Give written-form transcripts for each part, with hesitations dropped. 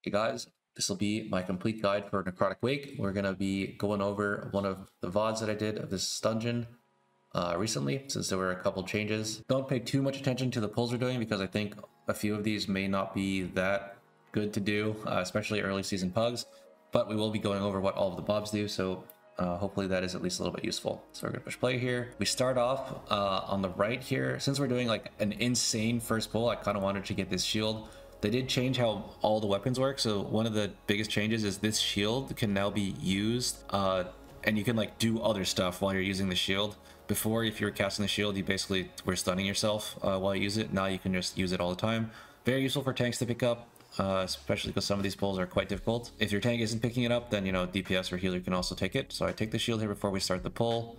Hey guys, this will be my complete guide for Necrotic Wake. We're going to be going over one of the VODs that I did of this dungeon recently, since there were a couple changes. Don't pay too much attention to the pulls we're doing, because I think a few of these may not be that good to do, especially early season pugs, but we will be going over what all of the mobs do, so hopefully that is at least a little bit useful. So we're going to push play here. We start off on the right here. Since we're doing like an insane first pull, I kind of wanted to get this shield. They did change how all the weapons work, so one of the biggest changes is this shield can now be used, and you can like do other stuff while you're using the shield. Before, if you were casting the shield, you basically were stunning yourself while you use it. Now you can just use it all the time. Very useful for tanks to pick up, especially because some of these pulls are quite difficult. If your tank isn't picking it up, then, you know, DPS or healer can also take it. So I take the shield here before we start the pull.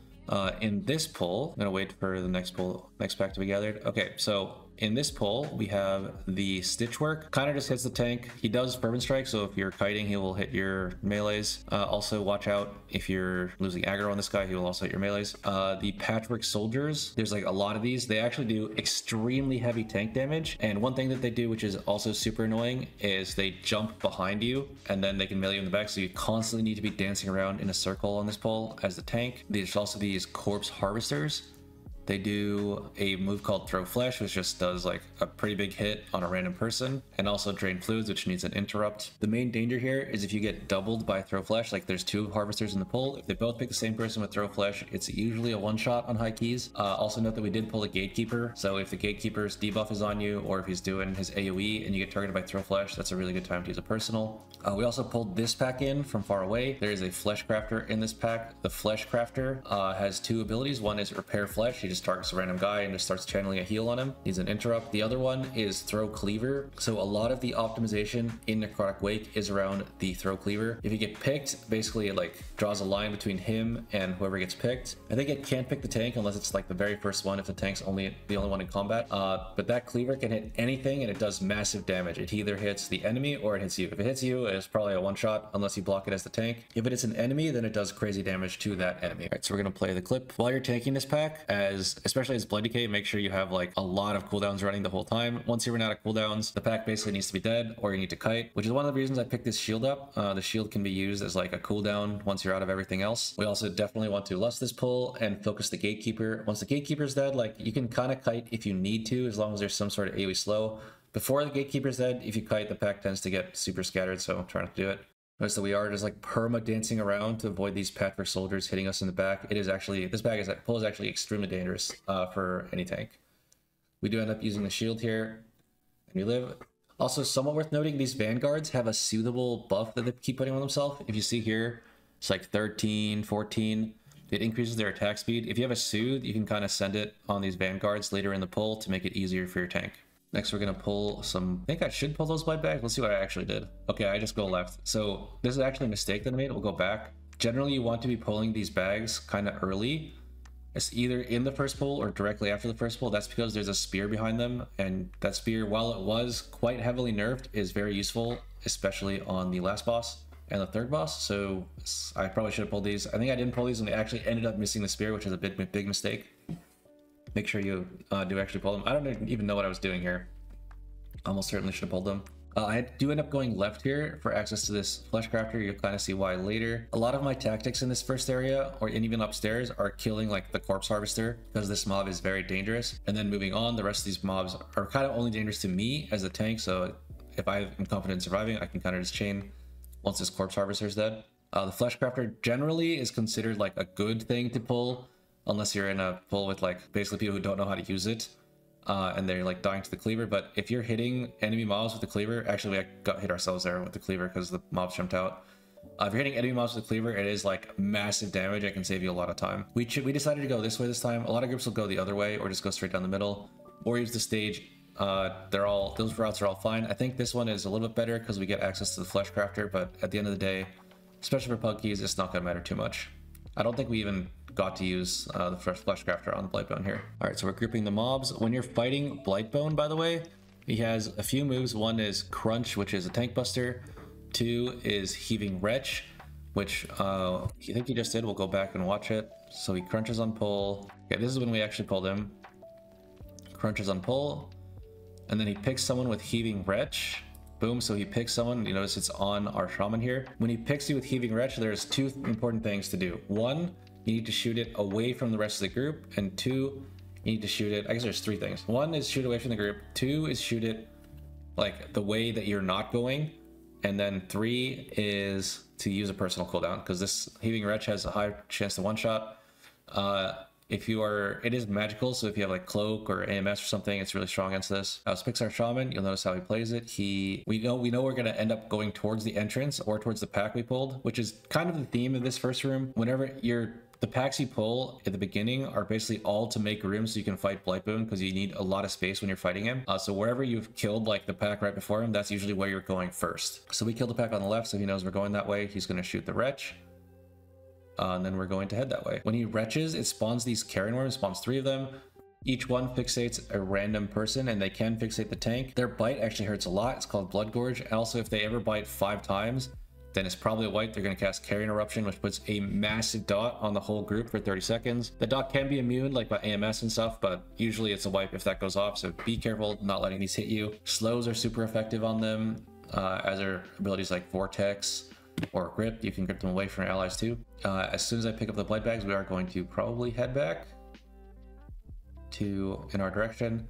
In this pull, I'm gonna wait for the next pack to be gathered. Okay, so in this pull, we have the stitch work. Kind of just hits the tank. He does fervent strike, so if you're kiting, he will hit your melees. Also, watch out if you're losing aggro on this guy, he will also hit your melees. The patchwork soldiers, there's like a lot of these. They actually do extremely heavy tank damage. And one thing that they do, which is also super annoying, is they jump behind you and then they can melee you in the back. So you constantly need to be dancing around in a circle on this pull as the tank. There's also these corpse harvesters. They do a move called Throw Flesh, which just does like a pretty big hit on a random person, and also Drain Fluids, which needs an interrupt. The main danger here is if you get doubled by Throw Flesh, like there's two harvesters in the pull. If they both pick the same person with Throw Flesh, it's usually a one-shot on high keys. Also note that we did pull a Gatekeeper, so if the Gatekeeper's debuff is on you, or if he's doing his AoE and you get targeted by Throw Flesh, that's a really good time to use a personal. We also pulled this pack in from far away. There is a Flesh Crafter in this pack. The Flesh Crafter has two abilities. One is Repair Flesh. He just targets a random guy and just starts channeling a heal on him. Needs an interrupt. The other one is Throw Cleaver. So a lot of the optimization in Necrotic Wake is around the Throw Cleaver. If you get picked, basically it like draws a line between him and whoever gets picked. I think it can't pick the tank unless it's like the very first one, if the tank's the only one in combat. But that cleaver can hit anything and it does massive damage. It either hits the enemy or it hits you. If it hits you, it's probably a one-shot unless you block it as the tank. If it is an enemy, then it does crazy damage to that enemy. All right, so we're gonna play the clip. While you're tanking this pack, especially as Blood Decay, make sure you have like a lot of cooldowns running the whole time. Once you run out of cooldowns, the pack basically needs to be dead, or you need to kite, which is one of the reasons I picked this shield up. The shield can be used as like a cooldown once you're out of everything else. We also definitely want to lust this pull and focus the Gatekeeper. Once the Gatekeeper's dead, like you can kind of kite if you need to, as long as there's some sort of AoE slow. Before the Gatekeeper's dead, if you kite, the pack tends to get super scattered, so try not to do it. So we are just like perma dancing around to avoid these patchwork soldiers hitting us in the back. It is actually, this pull is actually extremely dangerous for any tank. We do end up using the shield here, and we live. Also, somewhat worth noting, these vanguards have a soothable buff that they keep putting on themselves. If you see here, it's like 13, 14. It increases their attack speed. If you have a soothe, you can kind of send it on these vanguards later in the pull to make it easier for your tank. Next, we're going to pull some... I think I should pull those blight bags. Let's see what I actually did. Okay, I just go left. So this is actually a mistake that I made. We'll go back. Generally, you want to be pulling these bags kind of early. It's either in the first pull or directly after the first pull. That's because there's a spear behind them. And that spear, while it was quite heavily nerfed, is very useful, especially on the last boss and the third boss. So I probably should have pulled these. I think I didn't pull these and they actually ended up missing the spear, which is a big mistake. Make sure you do actually pull them. I don't even know what I was doing here. Almost certainly should have pulled them. I do end up going left here for access to this Flesh Crafter. You'll kind of see why later. A lot of my tactics in this first area, or even upstairs, are killing like the Corpse Harvester, because this mob is very dangerous. And then moving on, the rest of these mobs are kind of only dangerous to me as a tank, so if I'm confident in surviving, I can kind of just chain once this Corpse Harvester is dead. The Flesh Crafter generally is considered like a good thing to pull, unless you're in a pull with like basically people who don't know how to use it and they're like dying to the cleaver. But if you're hitting enemy mobs with the cleaver, actually we got hit ourselves there with the cleaver because the mobs jumped out. If you're hitting enemy mobs with the cleaver, it is like massive damage. It can save you a lot of time. We decided to go this way this time. A lot of groups will go the other way or just go straight down the middle or use the stage. Those routes are all fine. I think this one is a little bit better because we get access to the Flesh Crafter, but at the end of the day, especially for pug keys, it's not going to matter too much. I don't think we even got to use the Flesh Crafter on the Blightbone here. All right, so we're grouping the mobs. When you're fighting Blightbone, by the way, he has a few moves. One is Crunch, which is a tank buster. Two is Heaving Wretch, which I think he just did. We'll go back and watch it. So he crunches on pull. Okay, this is when we actually pulled him. Crunches on pull. And then he picks someone with Heaving Wretch. Boom, so he picks someone. You notice it's on our shaman here. When he picks you with Heaving Wretch, there's two important things to do. One, you need to shoot it away from the rest of the group. And two, you need to shoot it, I guess there's three things. One is shoot away from the group. Two is shoot it like the way that you're not going. And then three is to use a personal cooldown, because this Heaving Wretch has a high chance to one-shot. If you are, it is magical, so if you have like Cloak or AMS or something, it's really strong against this. So picks our Shaman, you'll notice how he plays it. We know we're gonna end up going towards the entrance or towards the pack we pulled, which is kind of the theme of this first room. Whenever the packs you pull at the beginning are basically all to make room so you can fight Blightboon, because you need a lot of space when you're fighting him. So wherever you've killed like the pack right before him, that's usually where you're going first. So we killed the pack on the left, so he knows we're going that way. He's gonna shoot the Wretch. And then we're going to head that way. When he retches, it spawns these carrion worms, spawns 3 of them. Each one fixates a random person, and they can fixate the tank. Their bite actually hurts a lot. It's called Blood Gorge. And also, if they ever bite 5 times, then it's probably a wipe. They're going to cast Carrion Eruption, which puts a massive dot on the whole group for 30 seconds. The dot can be immune, like by AMS and stuff, but usually it's a wipe if that goes off, so be careful not letting these hit you. Slows are super effective on them, as are abilities like Vortex or Grip. You can grip them away from your allies too. As soon as I pick up the Blight Bags, we are going to probably head back in our direction.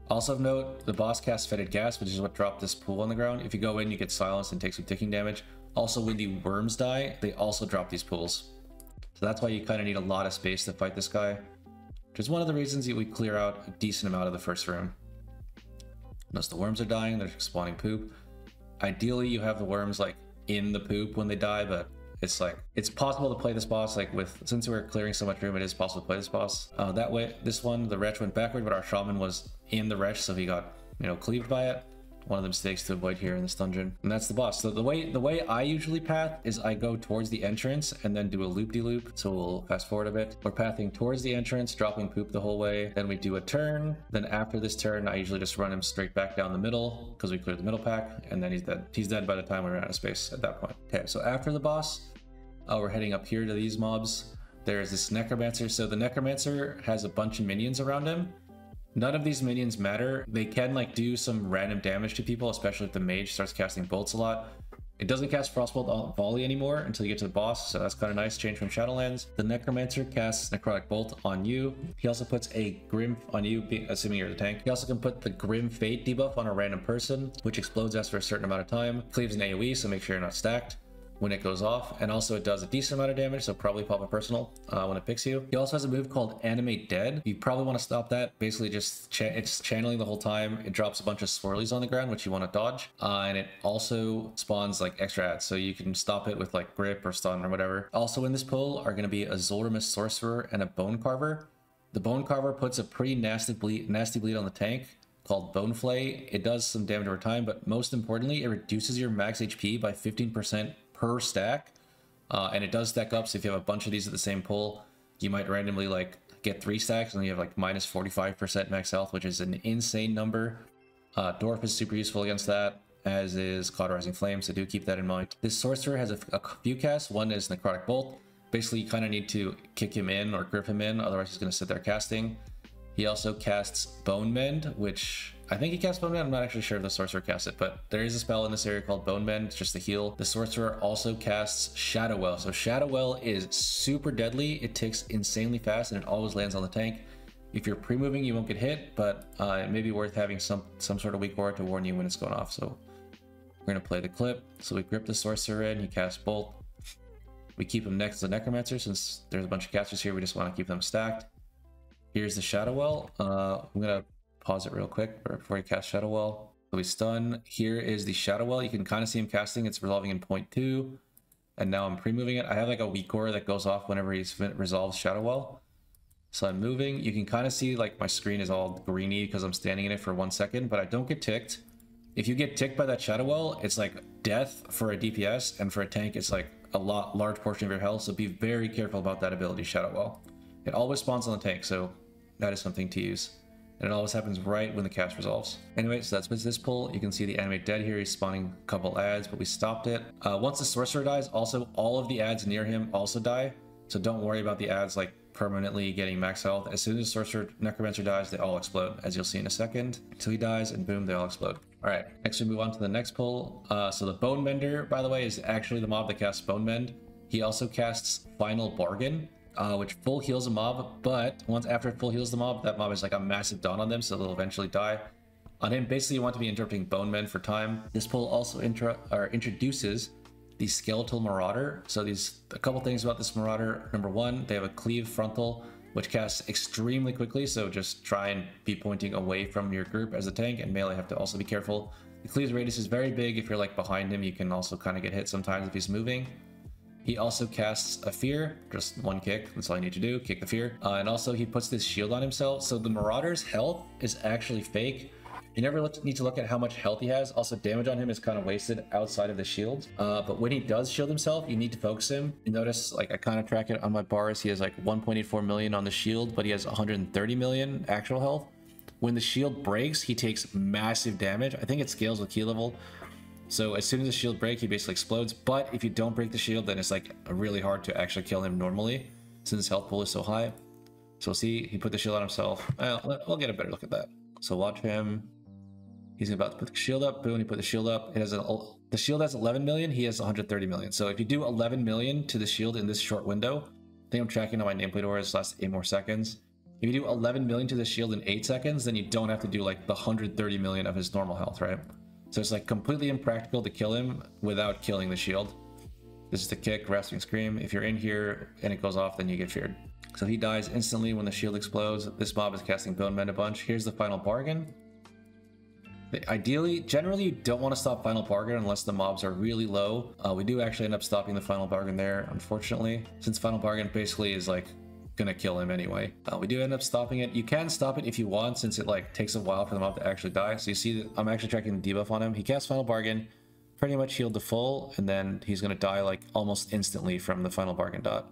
Also of note, the boss casts Fetid Gas, which is what dropped this pool on the ground. If you go in, you get silenced and take some ticking damage. Also, when the worms die, they also drop these pools. So that's why you kind of need a lot of space to fight this guy, which is one of the reasons that we clear out a decent amount of the first room. Notice the worms are dying, they're spawning poop. Ideally, you have the worms like in the poop when they die, but it's like, it's possible to play this boss like since we're clearing so much room, it is possible to play this boss. That way, this one, the Wretch went backward, but our Shaman was in the Wretch, so he got, cleaved by it. One of the mistakes to avoid here in this dungeon. And that's the boss. So the way I usually path is I go towards the entrance and then do a loop-de-loop. So we'll fast forward a bit. We're pathing towards the entrance, dropping poop the whole way. Then we do a turn. Then after this turn, I usually just run him straight back down the middle because we cleared the middle pack, and then he's dead. He's dead by the time we run out of space at that point. Okay, so after the boss, we're heading up here to these mobs. There's this Necromancer. So the Necromancer has a bunch of minions around him. None of these minions matter. They can like do some random damage to people, especially if the mage starts casting bolts a lot. It doesn't cast Frostbolt Volley anymore until you get to the boss, so that's kind of nice, change from Shadowlands. The Necromancer casts Necrotic Bolt on you. He also puts a Grim on you, assuming you're the tank. He also can put the Grim Fate debuff on a random person, which explodes after a certain amount of time. Cleaves an AoE, so make sure you're not stacked when it goes off, and also it does a decent amount of damage, so probably pop a personal when it picks you. He also has a move called Animate Dead. You probably want to stop that. Basically just it's channeling the whole time. It drops a bunch of swirlies on the ground, which you want to dodge, and it also spawns like extra ads, so you can stop it with like Grip or Stun or whatever. Also in this pull are going to be a Zolramus Sorcerer and a Bone Carver. The Bone Carver puts a pretty nasty bleed on the tank called Bone Flay. It does some damage over time, but most importantly, it reduces your max HP by 15% per stack, and it does stack up, so if you have a bunch of these at the same pull, you might randomly like get 3 stacks and you have like minus 45% max health, which is an insane number. Dwarf is super useful against that, as is Cauterizing Flame, so do keep that in mind. This Sorcerer has a few casts. One is Necrotic Bolt. Basically, you kind of need to kick him in or grip him in, otherwise he's going to sit there casting. He also casts Bone Mend, which I think he casts Bone Mend. I'm not actually sure if the Sorcerer casts it, but there is a spell in this area called Bone Mend. It's just a heal. The Sorcerer also casts Shadow Well. So Shadow Well is super deadly. It ticks insanely fast, and it always lands on the tank. If you're pre-moving, you won't get hit, but it may be worth having some sort of weak aura to warn you when it's going off. So we're going to play the clip. So we grip the Sorcerer in. He casts Bolt. We keep him next to the Necromancer. Since there's a bunch of casters here, we just want to keep them stacked. Here's the Shadow Well. I'm going to pause it real quick before you cast Shadow Well. So we stun. Here is the Shadow Well. You can kind of see him casting. It's resolving in 0.2. And now I'm pre-moving it. I have like a weak aura that goes off whenever he resolves Shadow Well. So I'm moving. You can kind of see like my screen is all greeny because I'm standing in it for 1 second, but I don't get ticked. If you get ticked by that Shadow Well, it's like death for a DPS, and for a tank, it's like a large portion of your health. So be very careful about that ability, Shadow Well. It always spawns on the tank, so that is something to use. And it always happens right when the cast resolves. Anyway, so that's this pull. You can see the Animate Dead here. He's spawning a couple ads, but we stopped it. Once the Sorcerer dies, also all of the ads near him also die. So don't worry about the ads like permanently getting max health. As soon as Sorcerer Necromancer dies, they all explode, as you'll see in a second. So he dies, and boom, they all explode. All right, next we move on to the next pull. So the Bone Mender, by the way, is actually the mob that casts Bone Mend. He also casts Final Bargain, which full heals a mob, but once after it full heals the mob, that mob is like a massive dawn on them, so they'll eventually die. On him, basically you want to be interrupting Bone Mend for time. This pull also introduces the Skeletal Marauder. So a couple things about this Marauder. Number one, they have a Cleave Frontal, which casts extremely quickly, so just try and be pointing away from your group as a tank, and melee have to also be careful. The Cleave's radius is very big. If you're like behind him, you can also kind of get hit sometimes if he's moving. He also casts a Fear, just one kick, that's all you need to do, kick the Fear. And also he puts this shield on himself, so the Marauder's health is actually fake. You never need to look at how much health he has. Also, damage on him is kind of wasted outside of the shield. But when he does shield himself, you need to focus him. You notice, like, I kind of track it on my bars. He has like 1.84 million on the shield, but he has 130 million actual health. When the shield breaks, he takes massive damage. I think it scales with key level. So as soon as the shield breaks, he basically explodes. But if you don't break the shield, then it's like really hard to actually kill him normally, since his health pool is so high. So see, he put the shield on himself. We'll get a better look at that. So watch him. He's about to put the shield up. Boom, he put the shield up. It has the shield has 11 million. He has 130 million. So if you do 11 million to the shield in this short window, I think I'm tracking on my nameplate orders last 8 more seconds. If you do 11 million to the shield in 8 seconds, then you don't have to do like the 130 million of his normal health, right? So it's like completely impractical to kill him without killing the shield. This is the kick, Rasping Scream. If you're in here and it goes off, then you get feared. So he dies instantly when the shield explodes. This mob is casting Bone Mend a bunch. Here's the Final Bargain. Ideally, generally, you don't want to stop Final Bargain unless the mobs are really low. We do actually end up stopping the Final Bargain there, unfortunately, since Final Bargain basically is like gonna kill him anyway. We do end up stopping it. You can stop it if you want, since it like takes a while for the mob to actually die. So you see that I'm actually tracking the debuff on him. He casts Final Bargain, pretty much healed to full, and then he's gonna die like almost instantly from the Final Bargain dot.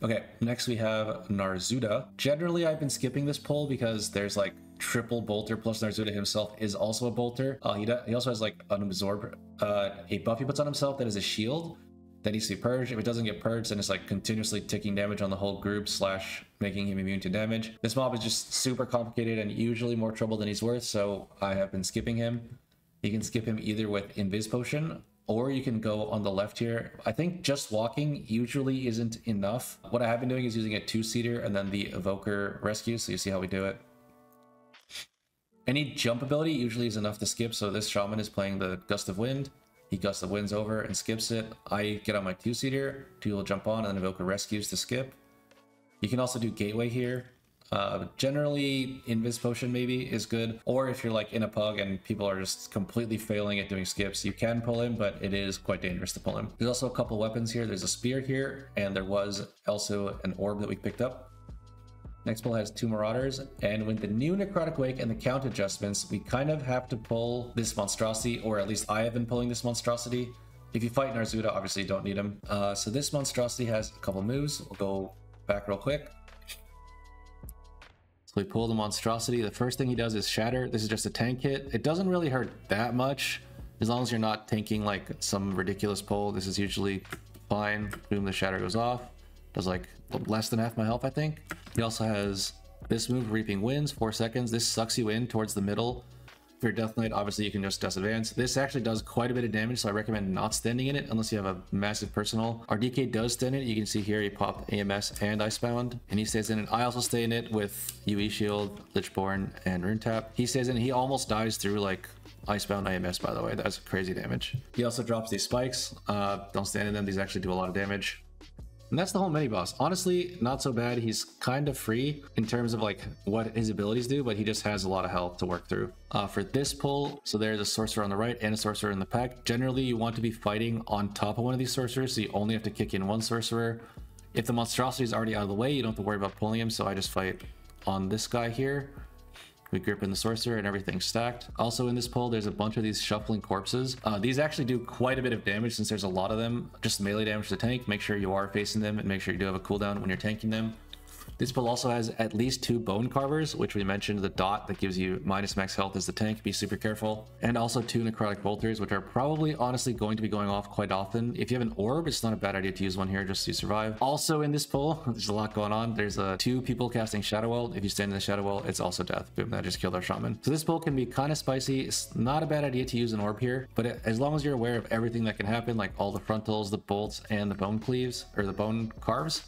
Okay, next we have Narzuda. Generally, I've been skipping this pull because there's like triple bolter, plus Narzuda himself is also a bolter. He also has like an absorb, a buff he puts on himself that is a shield that needs to be purged. If it doesn't get purged, then it's like continuously ticking damage on the whole group / making him immune to damage. This mob is just super complicated and usually more trouble than he's worth, so I have been skipping him. You can skip him either with Invis Potion, or you can go on the left here. I think just walking usually isn't enough. What I have been doing is using a 2-seater and then the Evoker Rescue, so you see how we do it. Any jump ability usually is enough to skip, so this Shaman is playing the Gust of Wind. He Gust of Winds over and skips it. I get on my 2-seater, 2 will jump on, and then Evoker Rescues to skip. You can also do Gateway here. Generally, Invis Potion maybe is good, or if you're like in a pug and people are just completely failing at doing skips, you can pull him, but it is quite dangerous to pull him. There's also a couple weapons here. There's a spear here, and there was also an orb that we picked up. Next pull has 2 Marauders, and with the new Necrotic Wake and the count adjustments, we kind of have to pull this monstrosity, or at least I have been pulling this monstrosity. If you fight Narzuda, obviously you don't need him. So this monstrosity has a couple moves. We'll go back real quick. So we pull the monstrosity. The first thing he does is Shatter. This is just a tank hit. It doesn't really hurt that much, as long as you're not tanking like some ridiculous pull. This is usually fine. Boom, the Shatter goes off. Does like less than half my health, I think. He also has this move, Reaping Winds, 4 seconds. This sucks you in towards the middle. If you're Death Knight, obviously you can just disadvance. This actually does quite a bit of damage, so I recommend not standing in it unless you have a massive personal. Our DK does stand in it. You can see here he popped AMS and Icebound, and he stays in it. I also stay in it with UE Shield, Lichborn, and Rune Tap. He stays in it. He almost dies through like Icebound AMS, by the way. That's crazy damage. He also drops these spikes. Don't stand in them. These actually do a lot of damage. And that's the whole mini boss. Honestly, not so bad. He's kind of free in terms of like what his abilities do, but he just has a lot of health to work through. For this pull, so there's a sorcerer on the right and a sorcerer in the pack. Generally, you want to be fighting on top of one of these sorcerers, so you only have to kick in one sorcerer. If the monstrosity is already out of the way, you don't have to worry about pulling him, so I just fight on this guy here. We grip in the sorcerer and everything's stacked. Also in this pull, there's a bunch of these shuffling corpses. These actually do quite a bit of damage since there's a lot of them. Just melee damage to the tank. Make sure you are facing them and make sure you do have a cooldown when you're tanking them. This pull also has at least 2 bone carvers, which we mentioned, the dot that gives you minus max health as the tank, be super careful. And also 2 necrotic bolters, which are probably honestly going to be going off quite often. If you have an orb, it's not a bad idea to use one here just to survive. Also in this pull, there's a lot going on. There's 2 people casting Shadow Wall. If you stand in the Shadow Wall, it's also death. Boom, that just killed our shaman. So this pull can be kind of spicy. It's not a bad idea to use an orb here, but as long as you're aware of everything that can happen, like all the frontals, the bolts, and the bone cleaves, or the bone carves,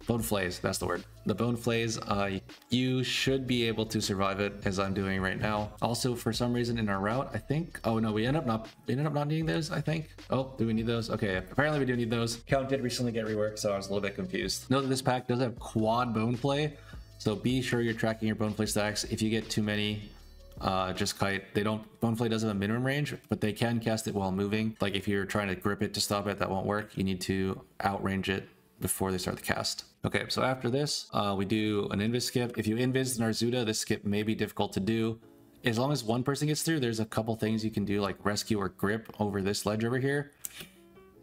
bone flays, that's the word. The bone flays, you should be able to survive it, as I'm doing right now. Also, for some reason in our route, I think, oh no, we ended up not needing those, I think. Oh, do we need those? Okay, apparently we do need those. Count did recently get reworked, so I was a little bit confused. Note that this pack does have quad bone flay, so be sure you're tracking your bone flay stacks. If you get too many, just kite. They don't, bone flay does have a minimum range, but they can cast it while moving. Like if you're trying to grip it to stop it, that won't work. You need to outrange it before they start the cast. Okay, so after this, we do an invis skip. If you invis Narzuda, this skip may be difficult to do. As long as one person gets through, there's a couple things you can do, like rescue or grip over this ledge over here.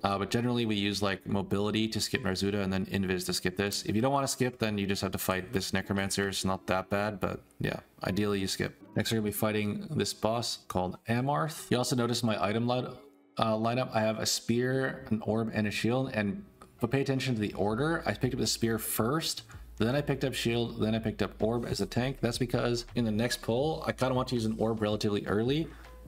But generally we use like mobility to skip Narzuda and then invis to skip this. If you don't want to skip, then you just have to fight this necromancer. It's not that bad, but yeah, ideally you skip. Next we're gonna be fighting this boss called Amarth. You also notice my item lineup. I have a spear, an orb, and a shield, but pay attention to the order. I picked up the spear first, then I picked up shield, then I picked up orb as a tank. That's because in the next pull, I kind of want to use an orb relatively early,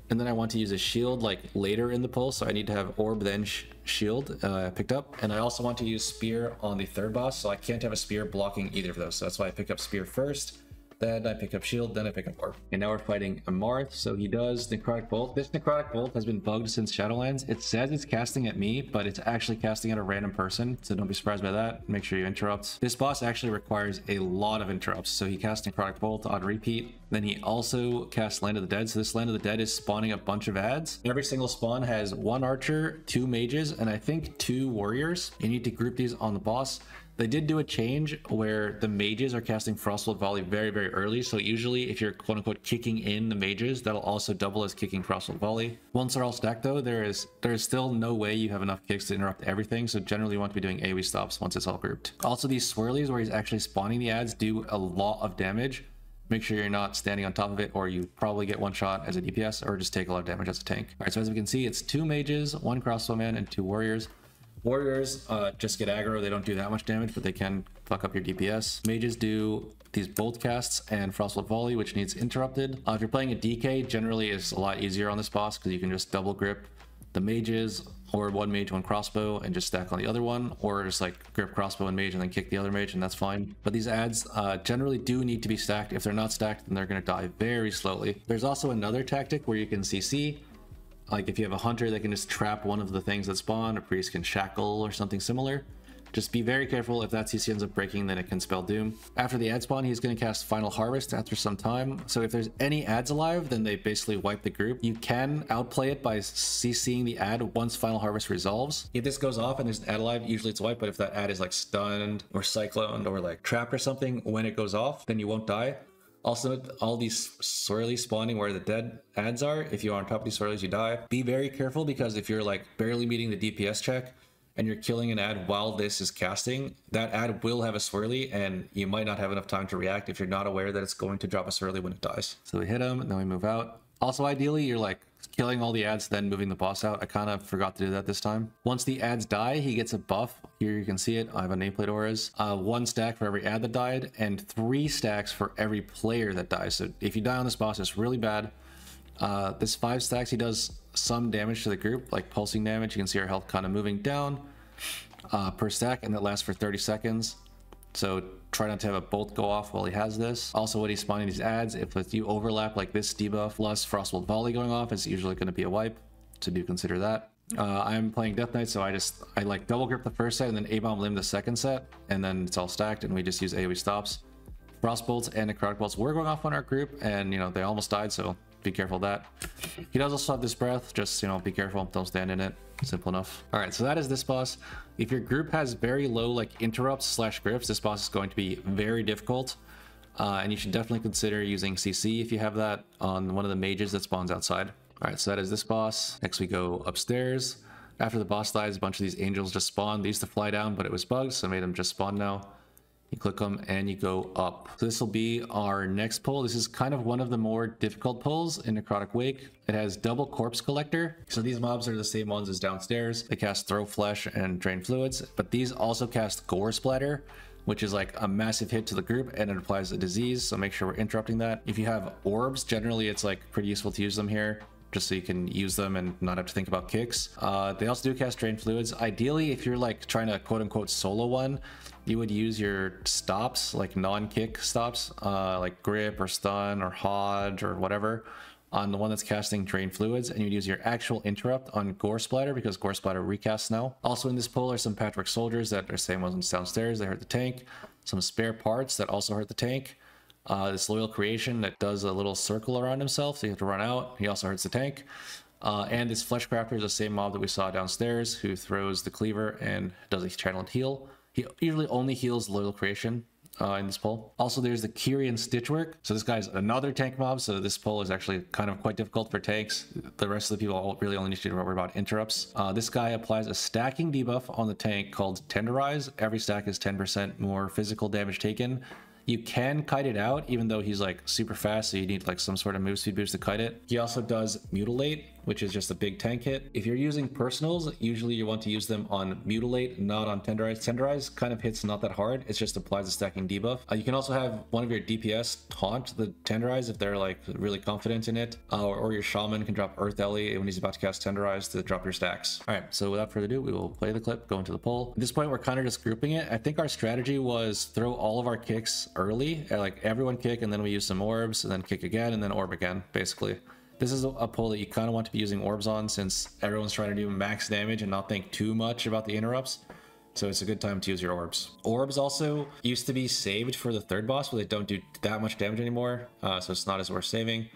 and then I want to use a shield like later in the pull, so I need to have orb then shield picked up. And I also want to use spear on the third boss, so I can't have a spear blocking either of those. So that's why I picked up spear first, then I pick up shield, then I pick up orb. And now we're fighting Amarth. So he does Necrotic Bolt. This Necrotic Bolt has been bugged since Shadowlands. It says it's casting at me, but it's actually casting at a random person. So don't be surprised by that. Make sure you interrupt. This boss actually requires a lot of interrupts. So he casts Necrotic Bolt on repeat. Then he also casts Land of the Dead. So this Land of the Dead is spawning a bunch of ads. Every single spawn has 1 archer, 2 mages, and I think 2 warriors. You need to group these on the boss. They did do a change where the mages are casting Frostbolt Volley very, very early. So usually if you're quote unquote kicking in the mages, that'll also double as kicking Frostbolt Volley. Once they're all stacked though, there is still no way you have enough kicks to interrupt everything. So generally you want to be doing AoE stops once it's all grouped. Also these swirlies where he's actually spawning the ads do a lot of damage. Make sure you're not standing on top of it, or you probably get one shot as a DPS or just take a lot of damage as a tank. All right, so as we can see, it's 2 mages, 1 crossbowman, and 2 warriors. Warriors just get aggro. They don't do that much damage, but they can fuck up your DPS. Mages do these bolt casts and Frostbolt Volley, which needs interrupted. If you're playing a DK, generally it's a lot easier on this boss because you can just double grip the mages, or 1 mage, 1 crossbow, and just stack on the other one, or just like grip crossbow and mage and then kick the other mage, and that's fine. But these ads generally do need to be stacked. If they're not stacked, then they're going to die very slowly. There's also another tactic where you can CC. Like if you have a hunter, they can just trap one of the things that spawn. A priest can shackle or something similar. Just be very careful. If that CC ends up breaking, then it can spell doom. After the ad spawn, he's going to cast Final Harvest after some time. So if there's any ads alive, then they basically wipe the group. You can outplay it by CCing the ad once Final Harvest resolves. If this goes off and there's an ad alive, usually it's wiped. But if that ad is like stunned or cycloned or like trapped or something, when it goes off, then you won't die. Also, all these swirlies spawning where the dead ads are, if you are on top of these swirlies, you die. Be very careful, because if you're like barely meeting the DPS check and you're killing an ad while this is casting, that ad will have a swirly and you might not have enough time to react if you're not aware that it's going to drop a swirly when it dies. So we hit him and then we move out. Also, ideally, you're like killing all the ads, then moving the boss out. I kind of forgot to do that this time. Once the ads die, he gets a buff. Here you can see it. I have a nameplate auras. 1 stack for every ad that died, and 3 stacks for every player that dies. So if you die on this boss, it's really bad. This 5 stacks, he does some damage to the group, like pulsing damage. You can see our health kind of moving down per stack, and that lasts for 30 seconds. So try not to have a bolt go off while he has this. Also, when he's spawning these ads, if you overlap like this debuff plus Frostbolt Volley going off, it's usually going to be a wipe. So do consider that. I'm playing Death Knight, so I like double grip the first set and then A-bomb limb the second set, and then it's all stacked and we just use AoE stops. Frostbolts and Necrotic Bolts were going off on our group, and you know, they almost died, so be careful of that. He does also have this breath, just, you know, be careful, don't stand in it. Simple enough. All right, so that is this boss. If your group has very low like interrupts slash grips, this boss is going to be very difficult. And you should definitely consider using CC if you have that on one of the mages that spawns outside. All right, so that is this boss. Next we go upstairs. After the boss dies, a bunch of these angels just spawn. They used to fly down, but it was bugged, so I made them just spawn now. You click them and you go up. So this will be our next pull. This is kind of one of the more difficult pulls in Necrotic Wake. It has double corpse collector. So these mobs are the same ones as downstairs. They cast throw flesh and drain fluids, but these also cast gore splatter, which is like a massive hit to the group, and it applies a disease. So make sure we're interrupting that. If you have orbs, generally it's like pretty useful to use them here, just so you can use them and not have to think about kicks. They also do cast drain fluids. Ideally, if you're like trying to quote unquote solo one, you would use your stops, like non-kick stops, like grip or stun or hodge or whatever, on the one that's casting drain fluids, and you'd use your actual interrupt on gore splatter because gore splatter recasts now. Also in this pull are some Patchwork soldiers that are the same ones downstairs. They hurt the tank. Some spare parts that also hurt the tank. This loyal creation that does a little circle around himself, so you have to run out. He also hurts the tank. And this flesh crafter is the same mob that we saw downstairs, who throws the cleaver and does a channeled heal. He usually only heals loyal creation in this pull. Also, there's the Kyrian Stitchwork. So this guy's another tank mob, so this pull is actually kind of quite difficult for tanks. The rest of the people really only need to worry about interrupts. This guy applies a stacking debuff on the tank called Tenderize. Every stack is 10% more physical damage taken. You can kite it out, even though he's like super fast, so you need like some sort of move speed boost to kite it. He also does Mutilate, which is just a big tank hit. If you're using personals, usually you want to use them on Mutilate, not on Tenderize. Tenderize kind of hits not that hard. It just applies a stacking debuff. You can also have one of your DPS taunt the Tenderize if they're like really confident in it, or your shaman can drop Earth Ellie when he's about to cast Tenderize to drop your stacks. All right, so without further ado, we will play the clip, go into the poll. At this point, we're kind of just grouping it. I think our strategy was throw all of our kicks early, like everyone kick, and then we use some orbs, and then kick again, and then orb again, basically. This is a pull that you kind of want to be using orbs on, since everyone's trying to do max damage and not think too much about the interrupts. So it's a good time to use your orbs. Orbs also used to be saved for the third boss, but they don't do that much damage anymore, so it's not as worth saving.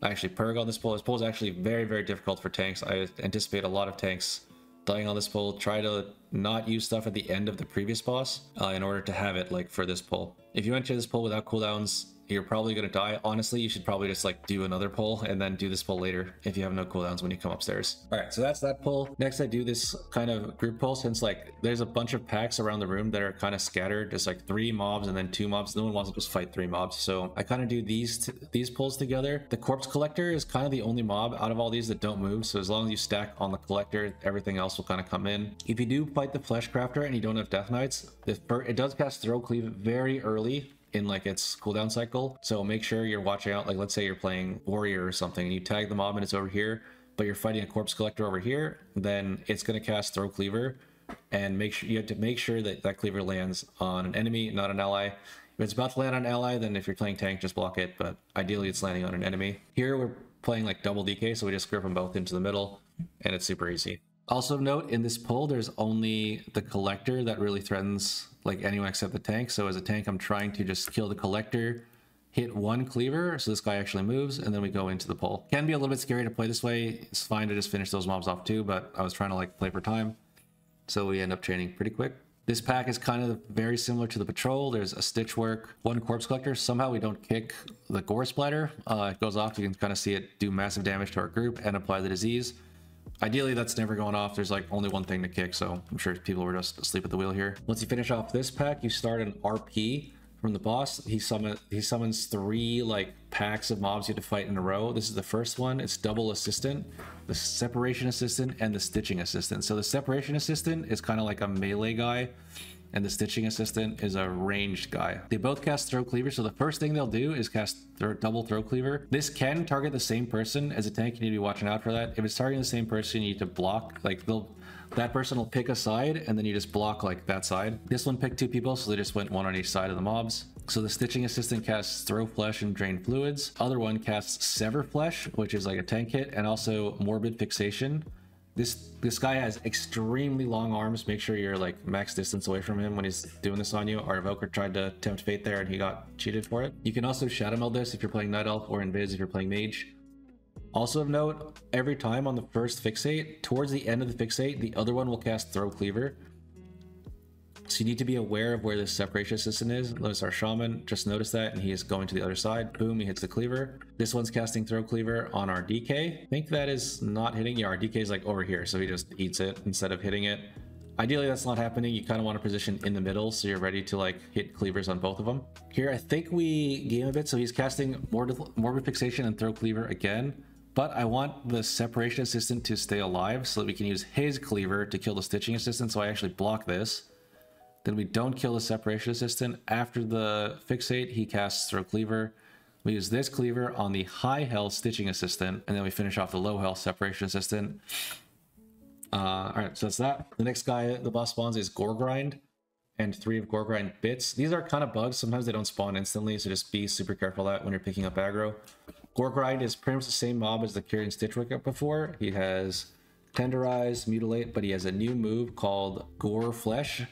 I actually purg on this pull. This pull is actually very, very difficult for tanks. I anticipate a lot of tanks dying on this pull. Try to not use stuff at the end of the previous boss in order to have it like for this pull. If you enter this pull without cooldowns, you're probably going to die. Honestly, you should probably just like do another pull and then do this pull later if you have no cooldowns when you come upstairs. All right, so that's that pull. Next, I do this kind of group pull, since like there's a bunch of packs around the room that are kind of scattered. There's like 3 mobs and then 2 mobs. No one wants to just fight 3 mobs, so I kind of do these pulls together. The corpse collector is kind of the only mob out of all these that don't move, so as long as you stack on the collector, everything else will kind of come in. If you do fight the flesh crafter and you don't have death knights, it does cast throw cleave very early in like its cooldown cycle, so make sure you're watching out. Like let's say you're playing warrior or something and you tag the mob and it's over here, but you're fighting a corpse collector over here, then it's going to cast throw cleaver, and you have to make sure that that cleaver lands on an enemy, not an ally. If it's about to land on an ally, then if you're playing tank, just block it, but ideally it's landing on an enemy. Here we're playing like double DK, so we just group them both into the middle and it's super easy. Also note, in this pull, there's only the collector that really threatens like anyone except the tank. So as a tank, I'm trying to just kill the collector, hit 1 cleaver, so this guy actually moves, and then we go into the pull. Can be a little bit scary to play this way. It's fine to just finish those mobs off too, but I was trying to like play for time, so we end up chaining pretty quick. This pack is kind of very similar to the patrol. There's a stitch work, 1 corpse collector. Somehow we don't kick the gore splatter. It goes off. You can kind of see it do massive damage to our group and apply the disease. Ideally, that's never going off. There's like only one thing to kick, so I'm sure people were just asleep at the wheel here. Once you finish off this pack, you start an RP from the boss. He summons 3 like packs of mobs you have to fight in a row. This is the first one. It's double assistant, the separation assistant, and the stitching assistant. So the separation assistant is kind of like a melee guy, and the stitching assistant is a ranged guy. They both cast throw cleaver, so the first thing they'll do is cast double throw cleaver. This can target the same person. As a tank, you need to be watching out for that. If it's targeting the same person, you need to block. Like that person will pick a side, and then you just block like that side. This one picked 2 people, so they just went 1 on each side of the mobs. So the stitching assistant casts throw flesh and drain fluids. Other one casts sever flesh, which is like a tank hit, and also morbid fixation. This guy has extremely long arms. Make sure you're like max distance away from him when he's doing this on you. Our evoker tried to tempt fate there and he got cheated for it. You can also shadow meld this if you're playing night elf, or invis if you're playing mage. Also of note, every time on the first fixate, towards the end of the fixate, the other one will cast throw cleaver. So you need to be aware of where this separation assistant is. Notice our shaman, just notice that, and he is going to the other side. Boom, he hits the cleaver. This one's casting throw cleaver on our DK. I think that is not hitting. Yeah, our DK is like over here, so he just eats it instead of hitting it. Ideally, that's not happening. You kind of want to position in the middle so you're ready to like hit cleavers on both of them. Here, I think we game a bit. So he's casting Morbid Fixation and Throw Cleaver again. But I want the Separation Assistant to stay alive so that we can use his cleaver to kill the Stitching Assistant. So I actually block this. Then we don't kill the Separation Assistant. After the Fixate, he casts Throw Cleaver. We use this cleaver on the high health Stitching Assistant. And then we finish off the low health Separation Assistant. Alright, so that's that. The next guy the boss spawns is Gorgrind and 3 of Gorgrind bits. These are kind of bugs. Sometimes they don't spawn instantly, so just be super careful of that when you're picking up aggro. Gorgrind is pretty much the same mob as the Curian Stitchwick up before. He has Tenderize, Mutilate, but he has a new move called Gore Flesh.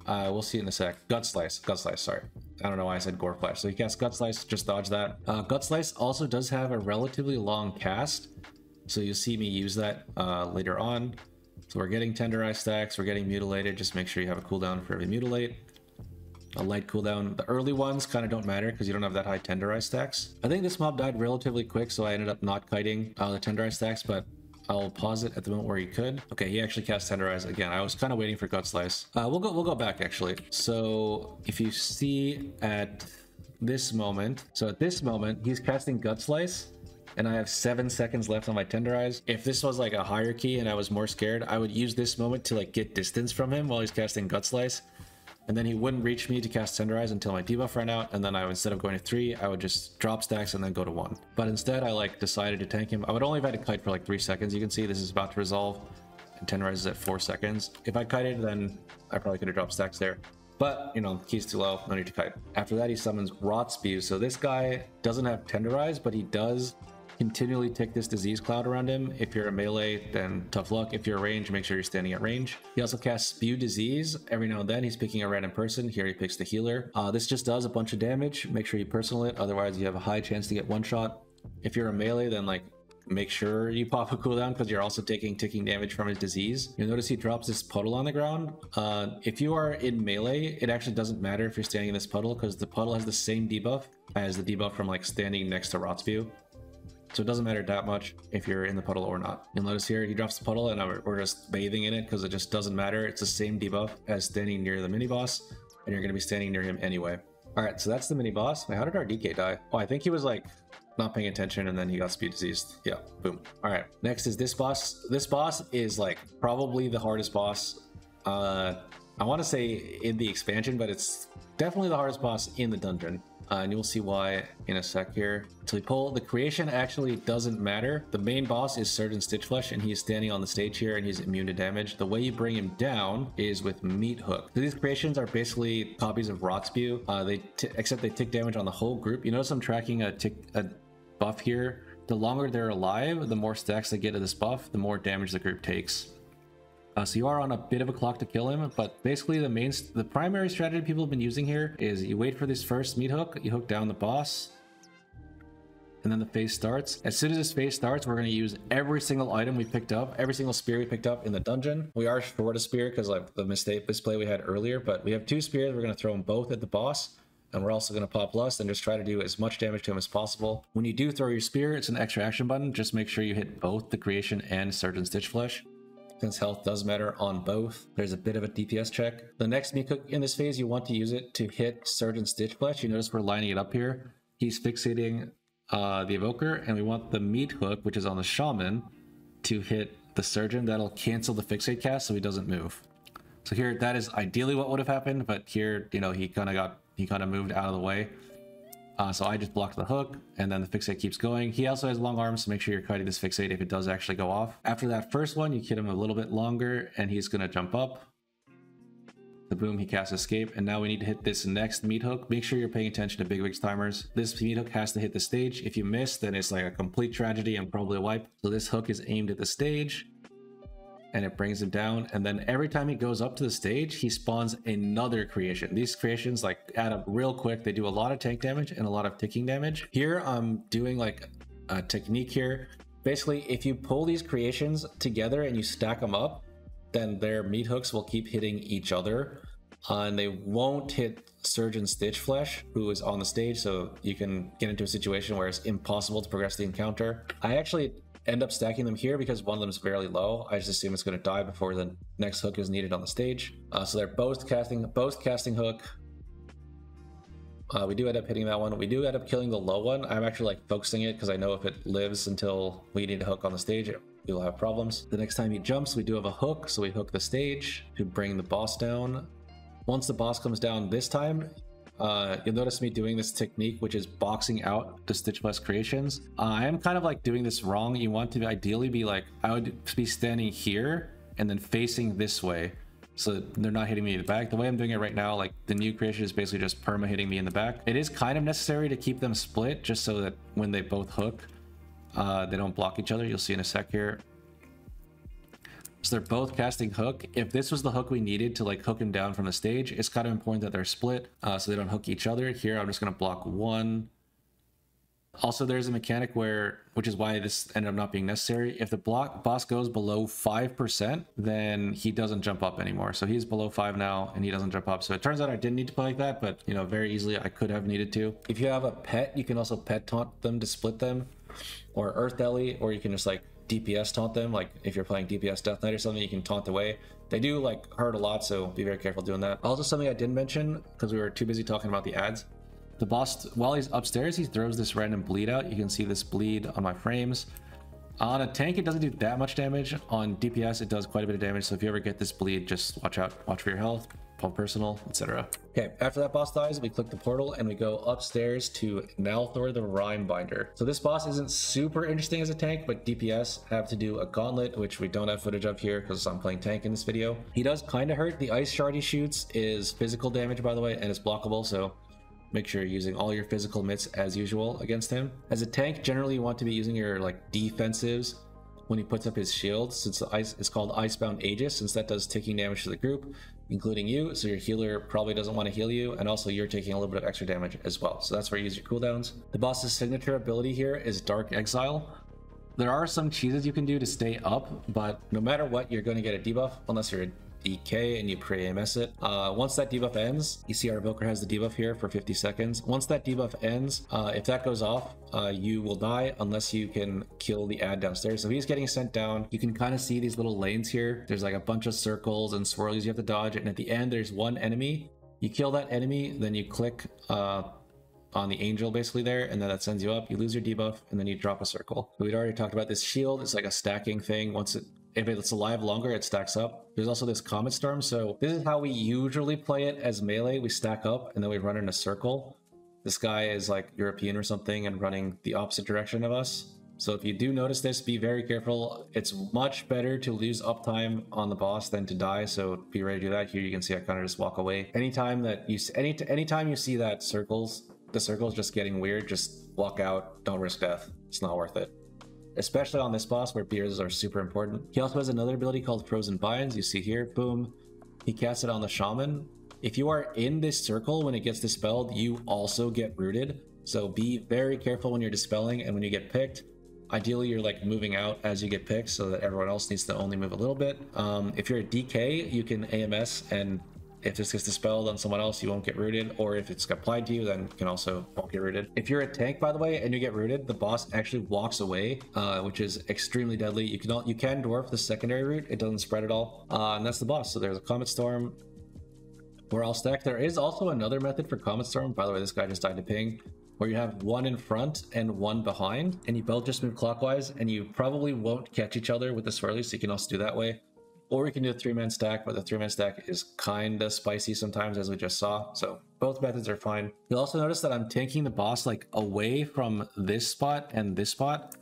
We'll see it in a sec. Gut Slice, sorry. I don't know why I said Gore Flesh. So he casts Gut Slice, just dodge that. Gut Slice also does have a relatively long cast, so you'll see me use that later on. So we're getting Tenderize stacks, we're getting Mutilated. Just make sure you have a cooldown for every Mutilate. A light cooldown. The early ones kind of don't matter because you don't have that high Tenderize stacks. I think this mob died relatively quick, so I ended up not kiting the Tenderize stacks, but I'll pause it at the moment where he could. Okay, he actually cast Tenderize again. I was kind of waiting for Gut Slice. We'll go back actually. So if you see at this moment, he's casting Gut Slice. And I have 7 seconds left on my Tenderize. If this was like a hierarchy and I was more scared, I would use this moment to like get distance from him while he's casting Gut Slice. And then he wouldn't reach me to cast Tenderize until my debuff ran out. And then I would, instead of going to 3, I would just drop stacks and then go to 1. But instead, I like decided to tank him. I would only have had to kite for like 3 seconds. You can see this is about to resolve. And Tenderize is at 4 seconds. If I kited, then I probably could have dropped stacks there. But, you know, key's too low, no need to kite. After that, he summons Rot Spew. So this guy doesn't have Tenderize, but he does continually tick this disease cloud around him. If you're a melee, then tough luck. If you're a range, make sure you're standing at range. He also casts Spew Disease. Every now and then he's picking a random person. Here he picks the healer. This just does a bunch of damage. Make sure you personal it, otherwise you have a high chance to get one shot. If you're a melee, then like make sure you pop a cooldown because you're also taking ticking damage from his disease. You'll notice he drops this puddle on the ground. If you are in melee, it actually doesn't matter if you're standing in this puddle because the puddle has the same debuff as the debuff from like standing next to Rot Spew. So it doesn't matter that much if you're in the puddle or not. You'll notice here he drops the puddle and we're just bathing in it because it just doesn't matter. It's the same debuff as standing near the mini boss, and you're going to be standing near him anyway. All right, so that's the mini boss. Wait, how did our DK die? Oh, I think he was like not paying attention and then he got speed diseased. Yeah, boom. All right, next is this boss. This boss is like probably the hardest boss. I want to say in the expansion, but it's definitely the hardest boss in the dungeon. And you'll see why in a sec here. So we pull, the creation actually doesn't matter. The main boss is Surgeon Stitchflesh, and he's standing on the stage here, and he's immune to damage. The way you bring him down is with Meat Hook. So these creations are basically copies of Rot Spew, except they tick damage on the whole group. You notice I'm tracking a buff here. The longer they're alive, the more stacks they get of this buff, the more damage the group takes. So you are on a bit of a clock to kill him, but basically the primary strategy people have been using here is you wait for this first meat hook, you hook down the boss, and then the phase starts. As soon as this phase starts, we're going to use every single item we picked up, every single spear we picked up in the dungeon. We are short a spear because like the misplay we had earlier, but we have 2 spears. We're going to throw them both at the boss, and we're also going to pop Lust and just try to do as much damage to him as possible. When you do throw your spear, it's an extra action button. Just make sure you hit both the creation and Surgeon Stitchflesh, since health does matter on both. There's a bit of a DPS check. The next meat hook in this phase, you want to use it to hit Surgeon Stitchflesh. You notice we're lining it up here. He's fixating the evoker, and we want the meat hook, which is on the shaman, to hit the surgeon. That'll cancel the fixate cast so he doesn't move. So here, that is ideally what would have happened, but here, you know, he kind of moved out of the way. So I just blocked the hook, and then the fixate keeps going. He also has long arms, so make sure you're kiting this fixate if it does actually go off. After that first one, you hit him a little bit longer, and he's going to jump up. The boom, he casts escape, and now we need to hit this next meat hook. Make sure you're paying attention to Bigwig's timers. This meat hook has to hit the stage. If you miss, then it's like a complete tragedy and probably a wipe. So this hook is aimed at the stage, and it brings him down, and then every time he goes up to the stage, he spawns another creation. These creations like add up real quick. They do a lot of tank damage and a lot of ticking damage. Here I'm doing like a technique here. Basically, if you pull these creations together and you stack them up, then their meat hooks will keep hitting each other, and they won't hit Surgeon Stitchflesh, who is on the stage, so you can get into a situation where it's impossible to progress the encounter. I actually end up stacking them here because one of them is fairly low. I just assume it's going to die before the next hook is needed on the stage. So they're both casting hook. We do end up hitting that one. We do end up killing the low one. I'm actually like focusing it because I know if it lives until we need a hook on the stage, we'll have problems. The next time he jumps, we do have a hook, so we hook the stage to bring the boss down. Once the boss comes down this time, you'll notice me doing this technique, which is boxing out the Stitch Blast creations. I am kind of like doing this wrong. You want to ideally be like, I would be standing here and then facing this way, so they're not hitting me in the back. The way I'm doing it right now, like the new creation is basically just perma hitting me in the back. It is kind of necessary to keep them split just so that when they both hook, they don't block each other. You'll see in a sec here. So they're both casting hook. If this was the hook we needed to like hook him down from the stage, it's kind of important that they're split so they don't hook each other. Here, I'm just going to block one. Also, there's a mechanic where, which is why this ended up not being necessary. If the boss goes below 5%, then he doesn't jump up anymore. So he's below 5 now and he doesn't jump up. So it turns out I didn't need to play like that, but you know, very easily I could have needed to. If you have a pet, you can also pet taunt them to split them, or Earth Deli, or you can just like DPS taunt them. Like if you're playing DPS Death Knight or something, you can taunt away. They do like hurt a lot, so be very careful doing that. Also, something I didn't mention because we were too busy talking about the ads. The boss, while he's upstairs, he throws this random bleed out. You can see this bleed on my frames. On a tank, it doesn't do that much damage. On DPS, it does quite a bit of damage. So if you ever get this bleed, just watch out, watch for your health, pull personal, etc. Okay, after that boss dies, we click the portal and we go upstairs to Nalthor the Rime Binder. So this boss isn't super interesting as a tank, but DPS have to do a gauntlet, which we don't have footage of here because I'm playing tank in this video. He does kind of hurt. The ice shard he shoots is physical damage, by the way, and it's blockable, so make sure you're using all your physical mitts as usual against him. As a tank, generally you want to be using your like defensives when he puts up his shield, since the ice is called Icebound Aegis, since that does ticking damage to the group, including you, so your healer probably doesn't want to heal you, and also you're taking a little bit of extra damage as well. So that's where you use your cooldowns. The boss's signature ability here is Dark Exile. There are some cheeses you can do to stay up, but no matter what, you're going to get a debuff unless you're a DK and you pre-AMS it. Once that debuff ends, you see our Evoker has the debuff here for 50 seconds. Once that debuff ends, if that goes off, you will die unless you can kill the ad downstairs. So he's getting sent down. You can kind of see these little lanes here. There's like a bunch of circles and swirlies you have to dodge, and at the end there's one enemy. You kill that enemy, then you click on the angel basically there, and then that sends you up. You lose your debuff, and then you drop a circle. We'd already talked about this shield. It's like a stacking thing. If it's alive longer, it stacks up. There's also this Comet Storm. So this is how we usually play it as melee. We stack up and then we run in a circle. This guy is like European or something and running the opposite direction of us. So if you do notice this, be very careful. It's much better to lose uptime on the boss than to die. So be ready to do that. Here you can see I kind of just walk away. Anytime you see that the circle's just getting weird, just walk out. Don't risk death. It's not worth it. Especially on this boss where beers are super important. He also has another ability called Frozen Binds. You see here, boom. He casts it on the Shaman. If you are in this circle when it gets dispelled, you also get rooted. So be very careful when you're dispelling and when you get picked. Ideally, you're like moving out as you get picked so that everyone else needs to only move a little bit. If you're a DK, you can AMS, and if this gets dispelled on someone else, you won't get rooted, or if it's applied to you, then you can also won't get rooted. If you're a tank, by the way, and you get rooted, the boss actually walks away, which is extremely deadly. You can dwarf the secondary root. It doesn't spread at all, and that's the boss. So there's a Comet Storm. We're all stacked. There is also another method for Comet Storm. By the way, this guy just died to ping, where you have one in front and one behind, and you both just move clockwise, and you probably won't catch each other with the swirly, so you can also do that way. Or we can do a 3-man stack, but the 3-man stack is kind of spicy sometimes, as we just saw. So both methods are fine. You'll also notice that I'm tanking the boss like away from this spot and this spot.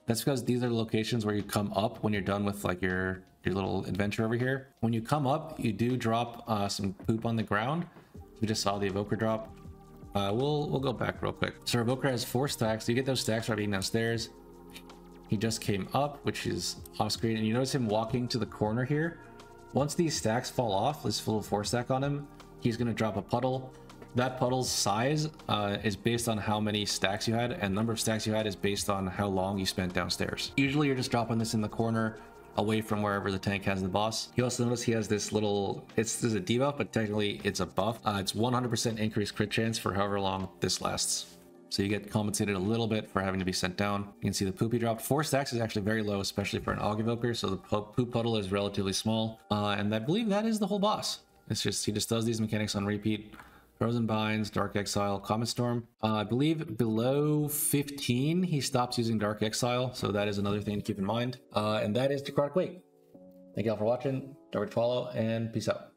That's because these are the locations where you come up when you're done with like your little adventure over here. When you come up, you do drop some poop on the ground. We just saw the Evoker drop. We'll go back real quick. So our Evoker has 4 stacks. You get those stacks by being downstairs. He just came up, which is off screen, and you notice him walking to the corner here. Once these stacks fall off, this full 4 stack on him, he's going to drop a puddle. That puddle's size is based on how many stacks you had, and number of stacks you had is based on how long you spent downstairs. Usually you're just dropping this in the corner away from wherever the tank has the boss. You also notice he has this little, this is a debuff, but technically it's a buff. It's 100% increased crit chance for however long this lasts. So you get compensated a little bit for having to be sent down. You can see the poop he dropped. 4 stacks is actually very low, especially for an Aug Evoker, so the poop puddle is relatively small. And I believe that is the whole boss. It's just, he just does these mechanics on repeat. Frozen Binds, Dark Exile, Comet Storm. I believe below 15, he stops using Dark Exile, so that is another thing to keep in mind. And that is Necrotic Wake. Thank you all for watching. Don't forget to follow, and peace out.